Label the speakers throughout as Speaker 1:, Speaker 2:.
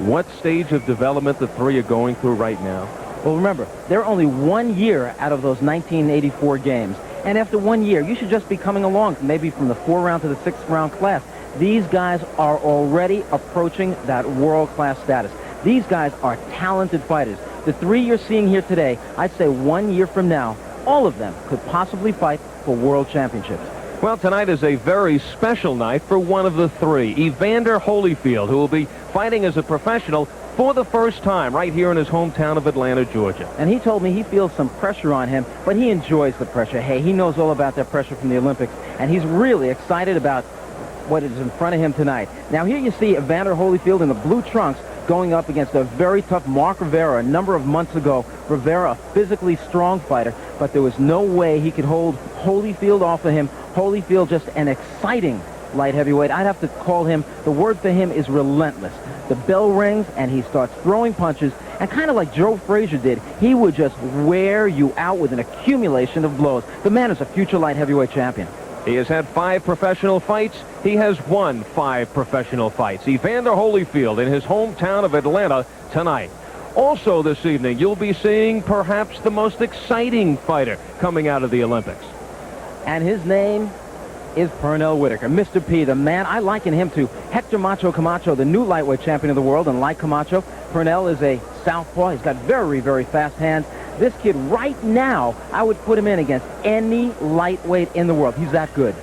Speaker 1: what stage of development the three are going through right now?
Speaker 2: Well, remember, they're only 1 year out of those 1984 games. And after 1 year, you should just be coming along, maybe from the 4th-round to the 6th-round class. These guys are already approaching that world-class status. These guys are talented fighters. The three you're seeing here today, I'd say 1 year from now, all of them could possibly fight for world championships.
Speaker 1: Well, tonight is a very special night for one of the three, Evander Holyfield, who will be fighting as a professional for the first time right here in his hometown of Atlanta, Georgia.
Speaker 2: And he told me he feels some pressure on him, but he enjoys the pressure. Hey, he knows all about that pressure from the Olympics, and he's really excited about what is in front of him tonight. Now, here you see Evander Holyfield in the blue trunks going up against a very tough Mark Rivera a number of months ago. Rivera, a physically strong fighter, but there was no way he could hold Holyfield off of him. Holyfield, just an exciting light heavyweight. I'd have to call him, the word for him is relentless. The bell rings and he starts throwing punches, and kind of like Joe Frazier did, he would just wear you out with an accumulation of blows. The man is a future light heavyweight champion.
Speaker 1: He has had 5 professional fights. He has won 5 professional fights. Evander Holyfield in his hometown of Atlanta tonight. Also this evening, you'll be seeing perhaps the most exciting fighter coming out of the Olympics.
Speaker 2: And his name is Pernell Whitaker. Mr. P, the man, I liken him to Hector Macho Camacho, the new lightweight champion of the world. And like Camacho, Pernell is a southpaw. He's got very, very fast hands. This kid right now, I would put him in against any lightweight in the world. He's that good.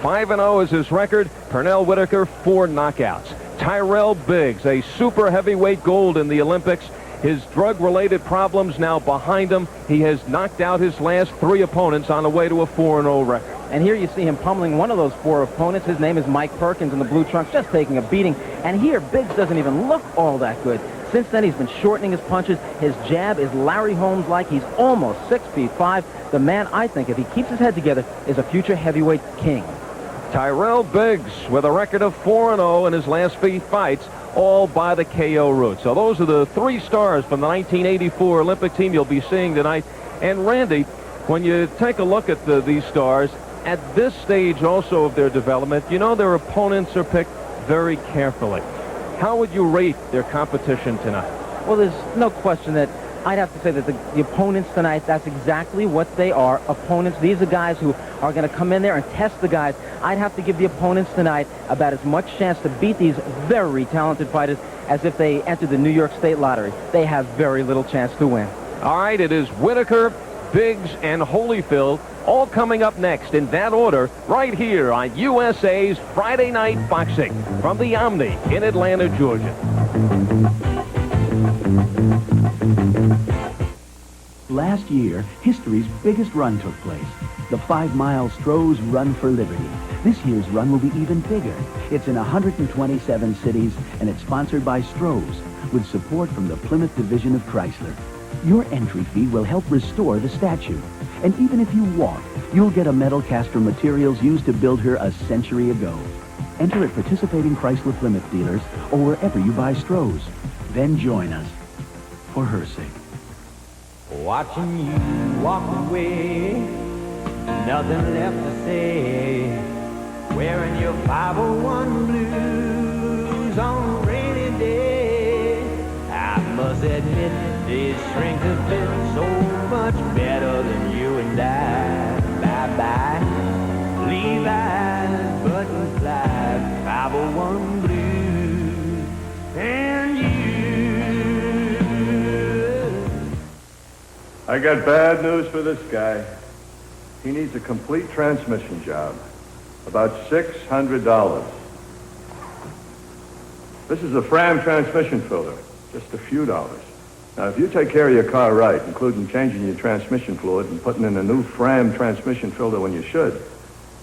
Speaker 1: 5-0 is his record. Pernell Whitaker, 4 knockouts. Tyrell Biggs, a super heavyweight gold in the Olympics. His drug-related problems now behind him. He has knocked out his last 3 opponents on the way to a 4-0 record.
Speaker 2: And here you see him pummeling one of those 4 opponents. His name is Mike Perkins in the blue trunks, just taking a beating. And here, Biggs doesn't even look all that good. Since then, he's been shortening his punches. His jab is Larry Holmes-like. He's almost 6'5". The man, I think, if he keeps his head together, is a future heavyweight king.
Speaker 1: Tyrell Biggs with a record of 4-0 in his last 3 fights, all by the KO route. So those are the 3 stars from the 1984 Olympic team you'll be seeing tonight. And Randy, when you take a look at these stars, at this stage also of their development, you know their opponents are picked very carefully. How would you rate their competition tonight?
Speaker 2: Well, there's no question that I'd have to say that the opponents tonight, that's exactly what they are, opponents. These are guys who are going to come in there and test the guys. I'd have to give the opponents tonight about as much chance to beat these very talented fighters as if they entered the New York State Lottery. They have very little chance to win.
Speaker 1: All right, it is Whitaker, Biggs, and Holyfield, all coming up next in that order right here on USA's Friday Night Boxing from the Omni in Atlanta, Georgia.
Speaker 3: Last year, history's biggest run took place. The 5-mile Stroh's Run for Liberty. This year's run will be even bigger. It's in 127 cities, and it's sponsored by Stroh's, with support from the Plymouth Division of Chrysler. Your entry fee will help restore the statue. And even if you walk, you'll get a medal cast from materials used to build her a century ago. Enter at participating Chrysler Plymouth dealers or wherever you buy Stroh's. Then join us, for her sake.
Speaker 4: Watching you walk away, nothing left to say. Wearing your 501 blues on a rainy day. I must admit, this shrink has been so much better than you and I. Bye-bye, Levi's button fly, 501 blues, and you.
Speaker 5: I got bad news for this guy. He needs a complete transmission job. About $600. This is a Fram transmission filter. Just a few dollars. Now, if you take care of your car right, including changing your transmission fluid and putting in a new Fram transmission filter when you should,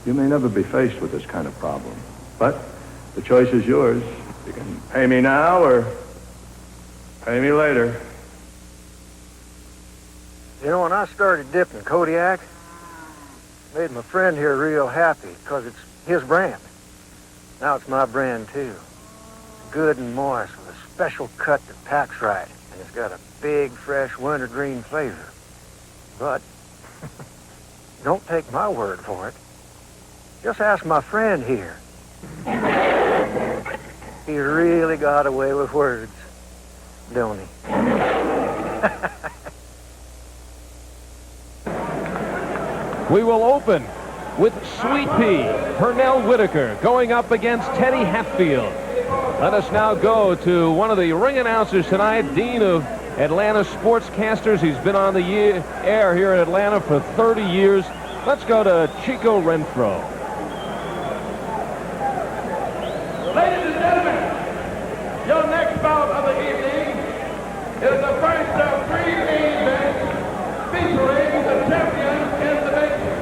Speaker 5: you may never be faced with this kind of problem. But the choice is yours. You can pay me now or pay me later.
Speaker 6: You know, when I started dipping Kodiak, made my friend here real happy because it's his brand. Now it's my brand, too. It's good and moist with a special cut that packs right, and it's got a big, fresh wintergreen flavor. But don't take my word for it. Just ask my friend here. He really got away with words. don't he?
Speaker 1: We will open with Sweet Pea, Pernell Whitaker, going up against Teddy Hatfield. Let us now go to one of the ring announcers tonight, Dean of Atlanta Sportscasters. He's been on the air here in Atlanta for 30 years. Let's go to Chico Renfro.
Speaker 7: Ladies and gentlemen, your next bout of the evening is the first of 3 main events featuring the champion in the making.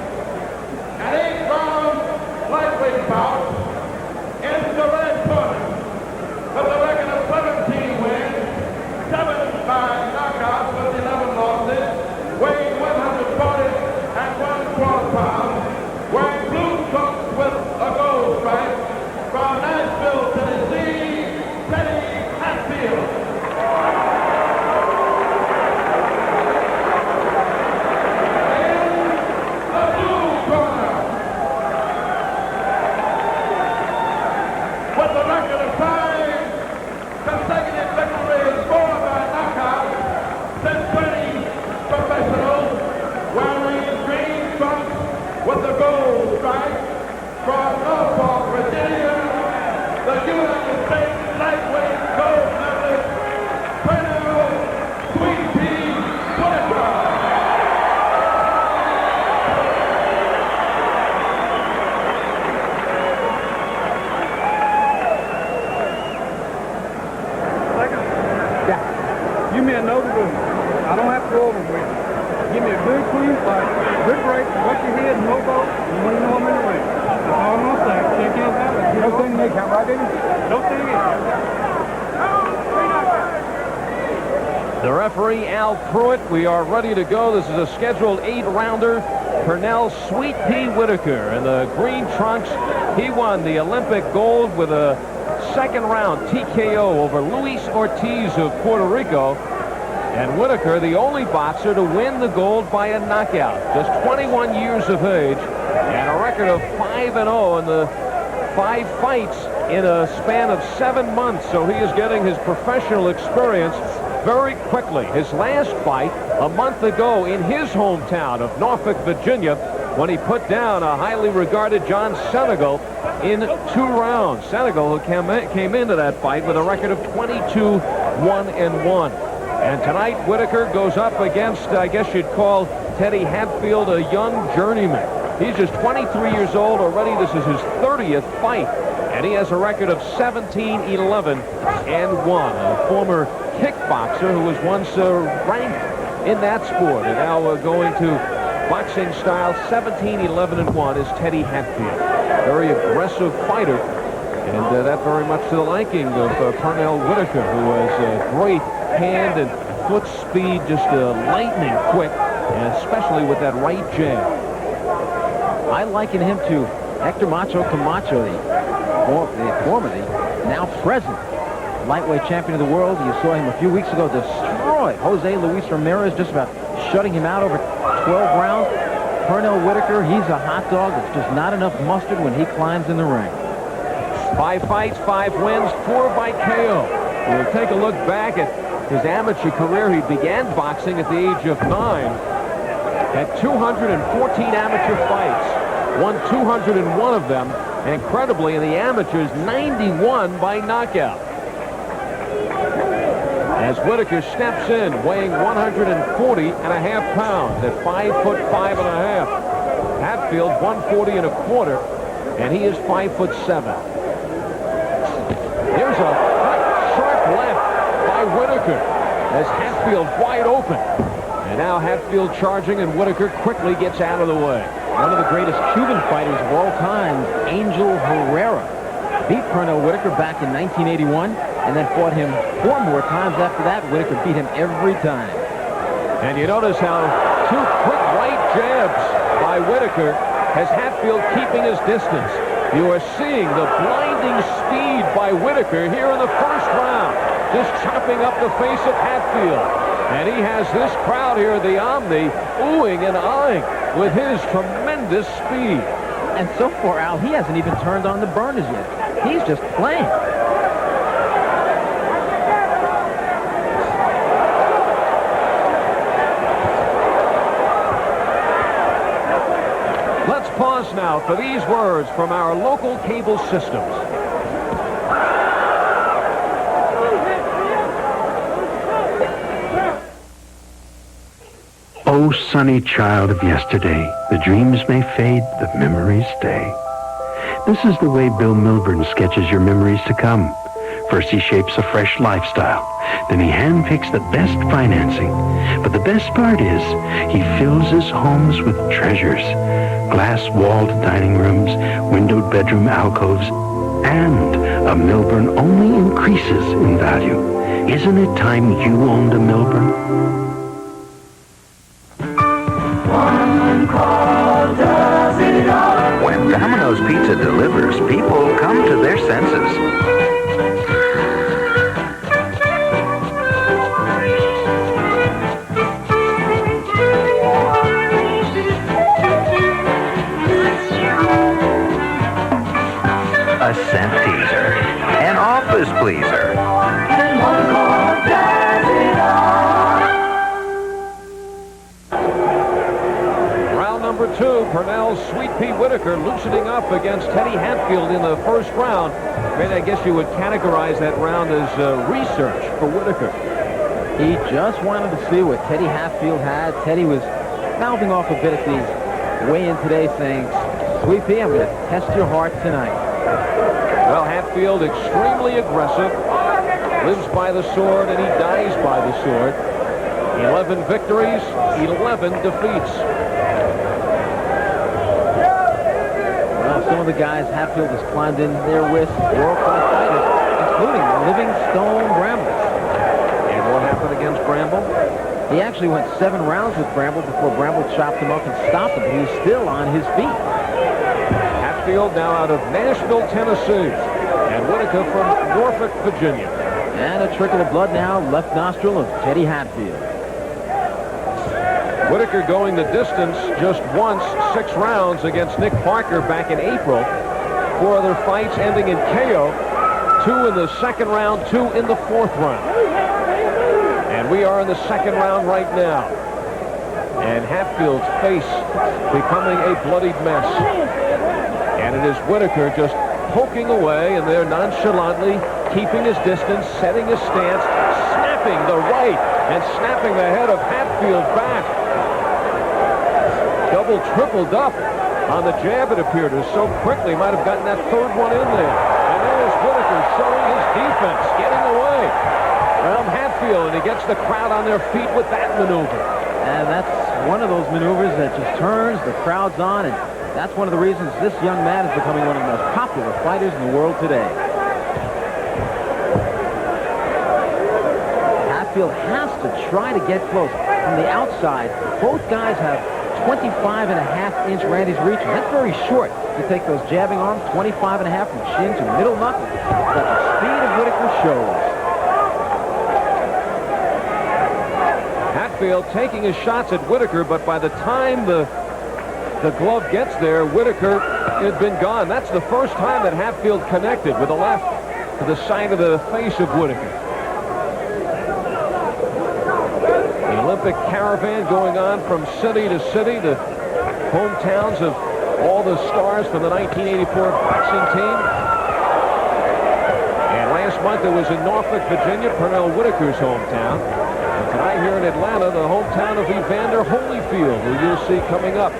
Speaker 7: An 8-round lightweight bout in the red corner with a record of 17 wins, 7 by knockout with 11 losses, weighing 140 and 1/4 pounds, wearing blue trunks with a gold stripe, from Nashville, Tennessee, Teddy Hatfield. With a record of 5 consecutive victories, 4 by knockout, since 20 professionals, wearing green trunks with the gold stripe, from Norfolk, Virginia, the United States lightweight gold medalist, Pernell Sweet Pea Whitaker.
Speaker 8: Give me a note of them. I don't have to go over them with you. Give me a good clean fight, good break, watch your head, no vote, and when you know I'm in the ring. That's all I'm going to say. Check in out. No thing they count, right, David? No thing they count.
Speaker 1: The referee, Al Pruitt. We are ready to go. This is a scheduled 8-rounder. Pernell Sweet Pea Whitaker in the green trunks. He won the Olympic gold with a second-round TKO over Luis Ortiz of Puerto Rico. And Whitaker, the only boxer to win the gold by a knockout. Just 21 years of age and a record of 5-0 in the 5 fights in a span of 7 months. So he is getting his professional experience very quickly. His last fight a month ago in his hometown of Norfolk, Virginia, when he put down a highly regarded John Senegal in 2 rounds. Senegal, who came into that fight with a record of 22-1-1. And tonight, Whitaker goes up against, I guess you'd call Teddy Hatfield a young journeyman. He's just 23 years old already. This is his 30th fight. And he has a record of 17-11-1. A former kickboxer who was once ranked in that sport. And now we're going to boxing style. 17-11-1 is Teddy Hatfield. Very aggressive fighter. And that very much to the liking of Pernell Whitaker, who has great hand and foot speed, just lightning quick, and especially with that right jab.
Speaker 2: I liken him to Hector Macho Camacho, the former, now present lightweight champion of the world. You saw him a few weeks ago destroy Jose Luis Ramirez, just about shutting him out over 12 rounds. Pernell Whitaker, he's a hot dog. There's just not enough mustard when he climbs in the ring.
Speaker 1: 5 fights, 5 wins, 4 by KO. We'll take a look back at his amateur career. He began boxing at the age of 9. Had 214 amateur fights. Won 201 of them. Incredibly, in the amateurs, 91 by knockout. As Whitaker steps in, weighing 140.5 pounds at 5'5.5". Hatfield 140.25, and he is 5'7". Here's a sharp left by Whitaker as Hatfield wide open. And now Hatfield charging, and Whitaker quickly gets out of the way.
Speaker 2: One of the greatest Cuban fighters of all time, Angel Herrera, beat Pernell Whitaker back in 1981 and then fought him 4 more times after that. Whitaker beat him every time.
Speaker 1: And you notice how 2 quick right jabs by Whitaker has Hatfield keeping his distance. You are seeing the blinding speed by Whitaker here in the first round, just chopping up the face of Hatfield. And he has this crowd here at the Omni oohing and eyeing with his tremendous speed.
Speaker 2: And so far, Al, he hasn't even turned on the burners yet. He's just playing.
Speaker 1: now for these words from our local cable systems.
Speaker 9: Oh, sunny child of yesterday, the dreams may fade, the memories stay. This is the way Bill Milburn sketches your memories to come. First, he shapes a fresh lifestyle. Then he handpicks the best financing. But the best part is, he fills his homes with treasures. Glass-walled dining rooms, windowed bedroom alcoves, and a Milburn only increases in value. Isn't it time you owned a Milburn?
Speaker 10: When Domino's Pizza delivers, people come to their senses. A scent teaser, an office pleaser. And one call does it all.
Speaker 1: Round number 2, Pernell's Sweet Pea Whitaker loosening up against Teddy Hatfield in the first round. And I guess you would categorize that round as research for Whitaker.
Speaker 2: He just wanted to see what Teddy Hatfield had. Teddy was mouthing off a bit at the weigh-in today saying, Sweet Pea, I'm going to test your heart tonight.
Speaker 1: Well, Hatfield extremely aggressive, lives by the sword, and he dies by the sword. 11 victories, 11 defeats.
Speaker 2: Well, some of the guys Hatfield has climbed in there with world-class fighters, including Livingstone Bramble.
Speaker 1: And what happened against Bramble?
Speaker 2: He actually went 7 rounds with Bramble before Bramble chopped him up and stopped him, but he was still on his feet.
Speaker 1: Hatfield now out of Nashville, Tennessee, and Whitaker from Norfolk, Virginia.
Speaker 2: And a trickle of blood now, left nostril of Teddy Hatfield.
Speaker 1: Whitaker going the distance just once, 6 rounds against Nick Parker back in April. 4 other fights ending in KO. 2 in the second round, 2 in the fourth round. And we are in the second round right now. And Hatfield's face becoming a bloodied mess. And it is Whitaker just poking away, and there nonchalantly keeping his distance, setting his stance, snapping the right, and snapping the head of Hatfield back. Double, tripled up on the jab, it appeared, so quickly might have gotten that third one in there. And there's Whitaker showing his defense, getting away from Hatfield, and he gets the crowd on their feet with that maneuver.
Speaker 2: And that's one of those maneuvers that just turns the crowds on, and that's one of the reasons this young man is becoming one of the most popular fighters in the world today. Hatfield has to try to get close. From the outside, both guys have 25.5-inch Randy's reach. That's very short to take those jabbing arms, 25.5 from chin to middle knuckle. But the speed of Whitaker shows.
Speaker 1: Hatfield taking his shots at Whitaker, but by the time the glove gets there, Whitaker had been gone. That's the first time that Hatfield connected with the left to the side of the face of Whitaker. The Olympic caravan going on from city to city, the hometowns of all the stars from the 1984 boxing team. And last month it was in Norfolk, Virginia, Pernell Whitaker's hometown. And tonight here in Atlanta, the hometown of Evander Holyfield, who you'll see coming up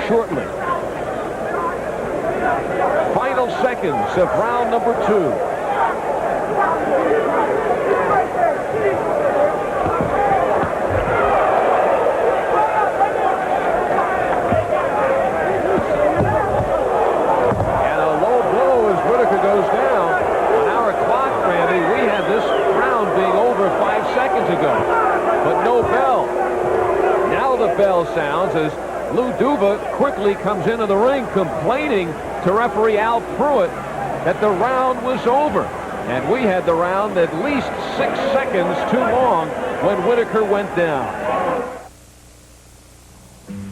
Speaker 1: shortly. Final seconds of round number 2. And a low blow as Whitaker goes down. On our clock, Randy, we had this round being over 5 seconds ago. But no bell. Now the bell sounds as Lou Duva quickly comes into the ring complaining to referee Al Pruitt that the round was over. And we had the round at least 6 seconds too long when Whitaker went down.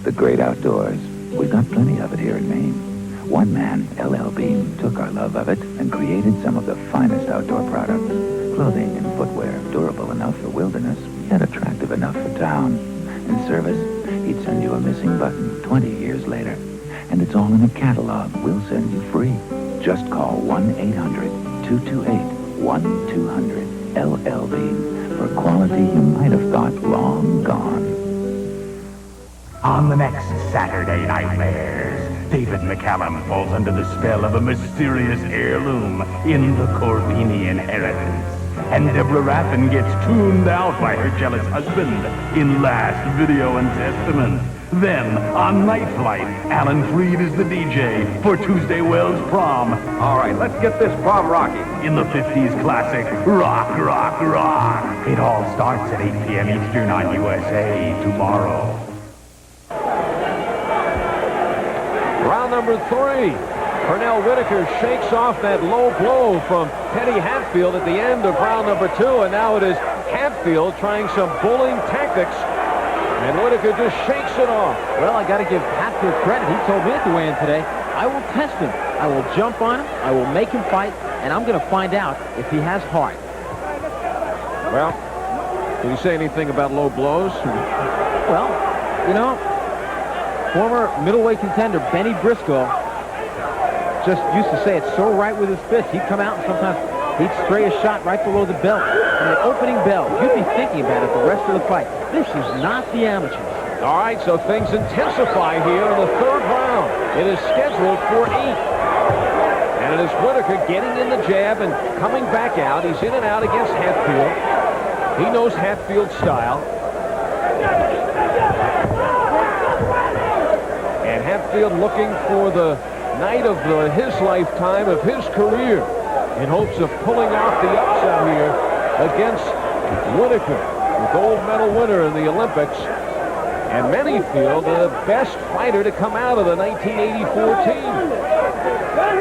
Speaker 11: The great outdoors. We've got plenty of it here in Maine. One man, L.L. Bean, took our love of it and created some of the finest outdoor products. Clothing and footwear durable enough for wilderness, yet attractive enough for town. In service, he'd send you a missing button 20 years later. And it's all in a catalog we'll send you free. Just call 1-800-228-1200 LL Bean for quality you might have thought long gone.
Speaker 12: On the next Saturday Nightmares, David McCallum falls under the spell of a mysterious heirloom in the Corbini inheritance. And Deborah Raffin gets tuned out by her jealous husband in Last Video and Testament. Then, on Night Flight, Alan Freed is the DJ for Tuesday Wells Prom.
Speaker 13: All right, let's get this prom rocking.
Speaker 12: In the 50s classic, Rock, Rock, Rock. It all starts at 8 p.m. Eastern on USA tomorrow.
Speaker 1: Round number 3. Pernell Whitaker shakes off that low blow from Teddy Hatfield at the end of round number 2, and now it is Hatfield trying some bullying tactics, and Whitaker just shakes it off.
Speaker 2: Well, I got to give Hatfield credit. He told me at the weigh-in today, I will test him. I will jump on him. I will make him fight, and I'm going to find out if he has heart.
Speaker 1: Well, did he say anything about low blows?
Speaker 2: Well, you know, former middleweight contender Benny Briscoe just used to say it's so right with his fist. He'd come out and sometimes he'd stray a shot right below the belt. And the opening bell, you'd be thinking about it the rest of the fight. This is not the amateurs.
Speaker 1: All right, so things intensify here in the 3rd round. It is scheduled for 8. And it is Whitaker getting in the jab and coming back out. He's in and out against Hatfield. He knows Hatfield's style. And Hatfield looking for the night of his lifetime, of his career, in hopes of pulling off the upset here against Whitaker, the gold medal winner in the Olympics, and many feel the best fighter to come out of the 1984 team.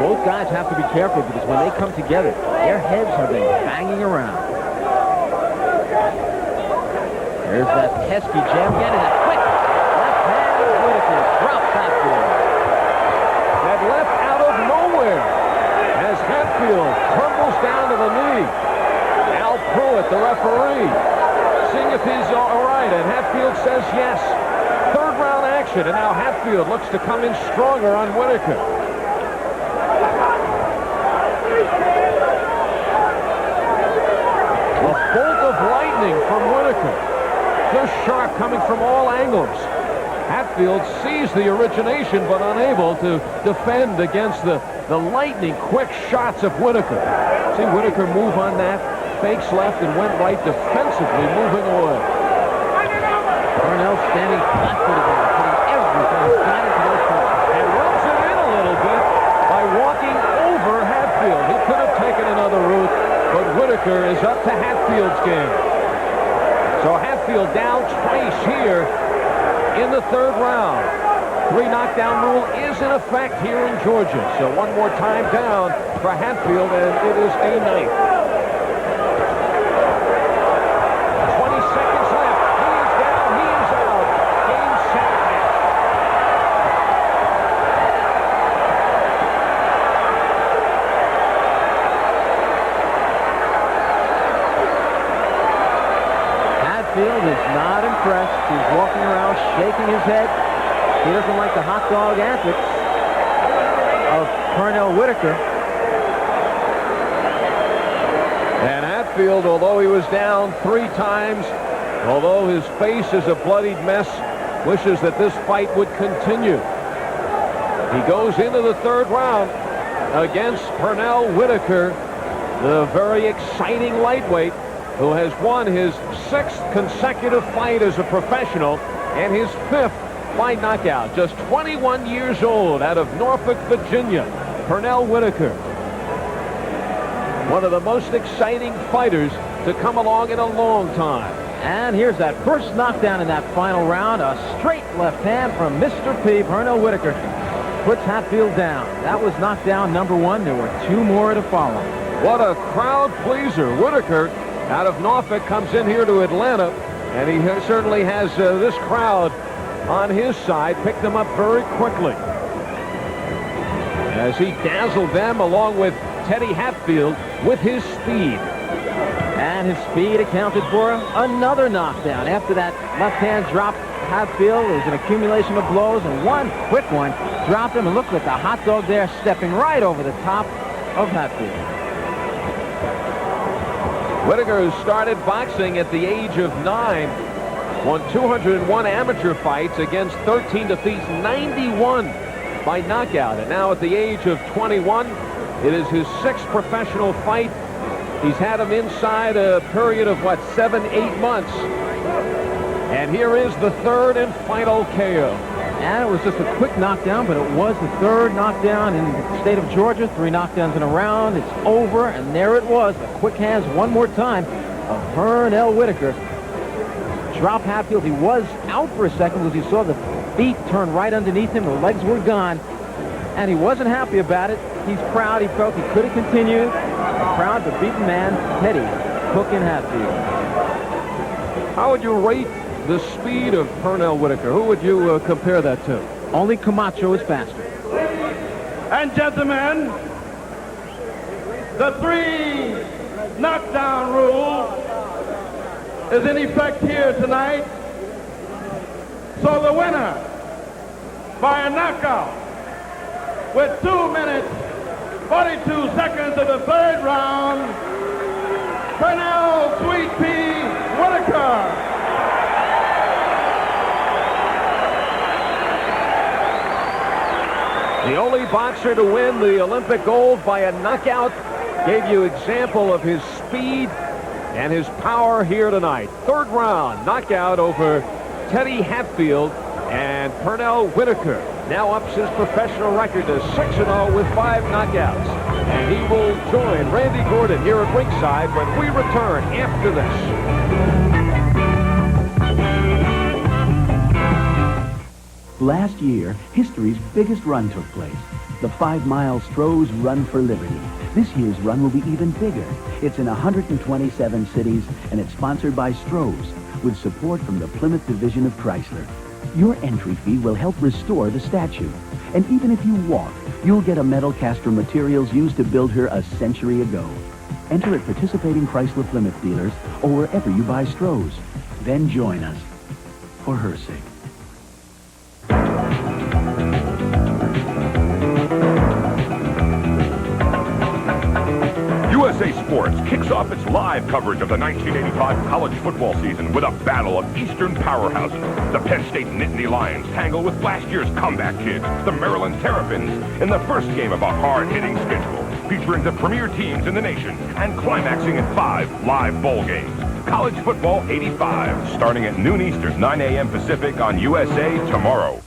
Speaker 2: Both guys have to be careful because when they come together, their heads have been banging around. There's that pesky jab again, and a quick left hand of Whitaker drops Hatfield.
Speaker 1: That left out of nowhere as Hatfield crumbles down to the knee. Al Pruitt, the referee, seeing if he's all right, and Hatfield says yes. 3rd round action, and now Hatfield looks to come in stronger on Whitaker. A bolt of lightning from Whitaker. Just sharp, coming from all angles. Hatfield sees the origination, but unable to defend against the lightning quick shots of Whitaker. See Whitaker move on that, fakes left and went right defensively, moving away.
Speaker 2: Pernell standing flat-footed now, putting everything he's got into those punches.
Speaker 1: And rubs it in a little bit by walking over Hatfield. He could have taken another route, but Whitaker is up to Hatfield's game. So Hatfield down twice here in the 3rd round. 3 knockdown rule is in effect here in Georgia. So one more time down for Hatfield, and it is a night. 20 seconds left. He is down. He is out. Game, set, match.
Speaker 2: Hatfield is not impressed. He's walking around shaking his head. He doesn't like the hot dog antics of Pernell Whitaker.
Speaker 1: And Hatfield, although he was down 3 times, although his face is a bloodied mess, wishes that this fight would continue. He goes into the 3rd round against Pernell Whitaker, the very exciting lightweight who has won his 6th consecutive fight as a professional and his 5th by knockout. Just 21 years old, out of Norfolk, Virginia, Pernell Whitaker. One of the most exciting fighters to come along in a long time.
Speaker 2: And here's that first knockdown in that final round. A straight left hand from Mr. P. Pernell Whitaker puts Hatfield down. That was knockdown number 1. There were 2 more to follow.
Speaker 1: What a crowd pleaser. Whitaker, out of Norfolk, comes in here to Atlanta, and he certainly has this crowd on his side, picked them up very quickly as he dazzled them along with Teddy Hatfield with his speed.
Speaker 2: And his speed accounted for another knockdown. After that left hand drop, Hatfield. It was an accumulation of blows, and one quick one dropped him, and look at the hot dog there stepping right over the top of Hatfield.
Speaker 1: Whitaker started boxing at the age of 9, won 201 amateur fights against 13 defeats, 91 by knockout. And now at the age of 21, it is his 6th professional fight. He's had him inside a period of, 7-8 months. And here is the 3rd and final KO.
Speaker 2: And it was just a quick knockdown, but it was the 3rd knockdown in the state of Georgia. 3 knockdowns in a round. It's over, and there it was. The quick hands one more time of Pernell Whitaker. Drop Hatfield. He was out for a second because you saw the feet turn right underneath him. The legs were gone, and he wasn't happy about it. He's proud. He felt he could have continued. A proud but beaten man, Teddy Cookin Hatfield.
Speaker 1: How would you rate the speed of Pernell Whitaker? Who would you compare that to?
Speaker 2: Only Camacho is faster.
Speaker 7: And gentlemen, the 3 knockdown rule is in effect here tonight. So the winner by a knockout with 2 minutes, 42 seconds of the 3rd round, Pernell Sweet Pea Whitaker.
Speaker 1: The only boxer to win the Olympic gold by a knockout. Gave you example of his speed and his power here tonight. 3rd round knockout over Teddy Hatfield, and Pernell Whitaker now ups his professional record to 6-0 with 5 knockouts. And he will join Randy Gordon here at ringside when we return after this.
Speaker 3: Last year, history's biggest run took place. The 5-mile Stroh's Run for Liberty. This year's run will be even bigger. It's in 127 cities, and it's sponsored by Stroh's, with support from the Plymouth division of Chrysler. Your entry fee will help restore the statue. And even if you walk, you'll get a medal cast from materials used to build her a century ago. Enter at participating Chrysler Plymouth dealers or wherever you buy Stroh's. Then join us. For her sake.
Speaker 14: USA Sports kicks off its live coverage of the 1985 college football season with a battle of Eastern powerhouses. The Penn State Nittany Lions tangle with last year's comeback kids, the Maryland Terrapins, in the first game of a hard-hitting schedule, featuring the premier teams in the nation and climaxing in 5 live bowl games. College Football 85, starting at noon Eastern, 9 a.m. Pacific on USA tomorrow.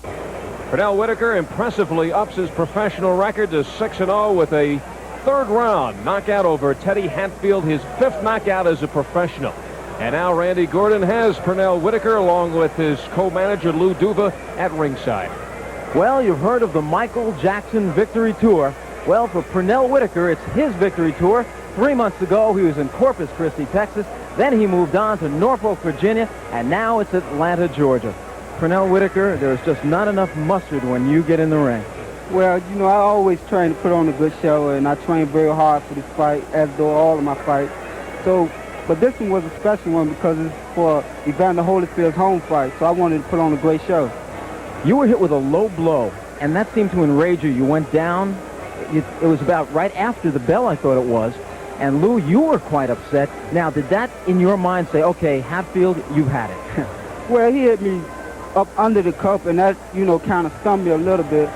Speaker 1: Pernell Whitaker impressively ups his professional record to 6-0 with a 3rd round knockout over Teddy Hatfield, his 5th knockout as a professional. And now Randy Gordon has Pernell Whitaker along with his co-manager Lou Duva at ringside.
Speaker 2: Well, you've heard of the Michael Jackson Victory Tour. Well, for Pernell Whitaker, it's his Victory Tour. 3 months ago, he was in Corpus Christi, Texas. Then he moved on to Norfolk, Virginia, and now it's Atlanta, Georgia. Pernell Whitaker, there's just not enough mustard when you get in the ring.
Speaker 8: Well, you know, I always try to put on a good show, and I train very hard for this fight, as do all of my fights. So, but this one was a special one because it's for Evander Holyfield's home fight, so I wanted to put on a great show.
Speaker 2: You were hit with a low blow, and that seemed to enrage you. You went down. It was about right after the bell, I thought it was. And, Lou, you were quite upset. Now, did that, in your mind, say, okay, Hatfield, you've had it?
Speaker 8: Well, he hit me up under the cup, and that, you know, kind of stunned me a little bit.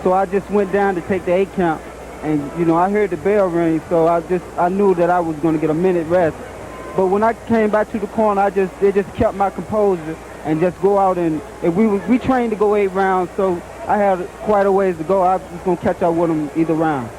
Speaker 8: So I just went down to take the 8 count, and, you know, I heard the bell ring, so I knew that I was going to get a minute rest. But when I came back to the corner, they just kept my composure and just go out, and we trained to go 8 rounds, so I had quite a ways to go. I was going to catch up with them either round.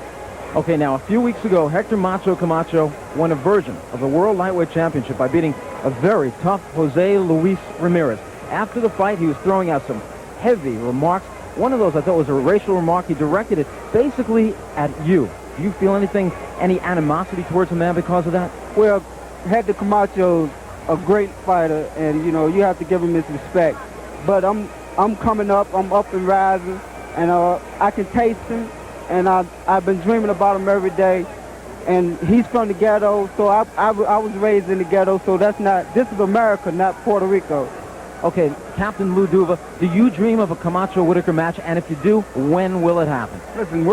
Speaker 2: Okay, now, a few weeks ago, Hector Macho Camacho won a version of the World Lightweight Championship by beating a very tough Jose Luis Ramirez. After the fight, he was throwing out some heavy remarks. One of those I thought was a racial remark. He directed it basically at you. Do you feel any animosity towards him now because of that?
Speaker 8: Well, Hector Camacho's a great fighter, and, you know, you have to give him his respect. But I'm coming up. I'm up and rising, and I can taste him, and I've been dreaming about him every day. And he's from the ghetto, so I was raised in the ghetto, so this is America, not Puerto Rico.
Speaker 2: Okay, Captain Lou Duva, do you dream of a Camacho-Whitaker match? And if you do, when will it happen?
Speaker 8: Listen,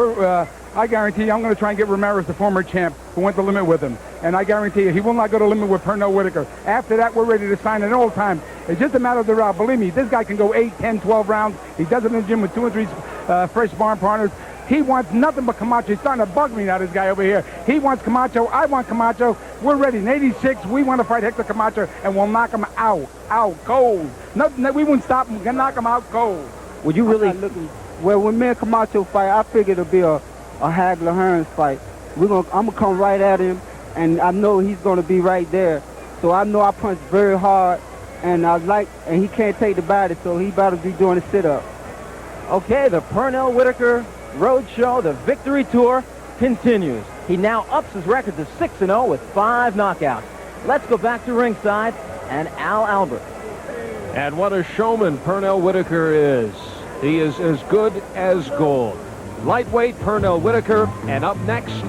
Speaker 8: I guarantee you I'm going to try and get Ramirez, the former champ, who went the limit with him. And I guarantee you he will not go to limit with Pernell Whitaker. After that, we're ready to sign an all-time. It's just a matter of the route. Believe me, this guy can go 8, 10, 12 rounds. He does it in the gym with 2 and 3 fresh sparring partners. He wants nothing but Camacho. He's starting to bug me now, this guy over here. He wants Camacho. I want Camacho. We're ready. In 86, we want to fight Hector Camacho, and we'll knock him out cold. No, we won't stop him. We're going to knock him out cold.
Speaker 2: Would you really...
Speaker 15: Well, when me and Camacho fight, I figured it'll be a Hagler-Hearns fight. I'm going to come right at him, and I know he's going to be right there. So I know I punch very hard, and he can't take the body, so he about to be doing a sit-up.
Speaker 2: Okay, the Pernell Whitaker Roadshow, the Victory Tour, continues. He now ups his record to 6-0 with 5 knockouts. Let's go back to ringside and Al Albert.
Speaker 1: And what a showman Pernell Whitaker is. He is as good as gold. Lightweight Pernell Whitaker, and up next,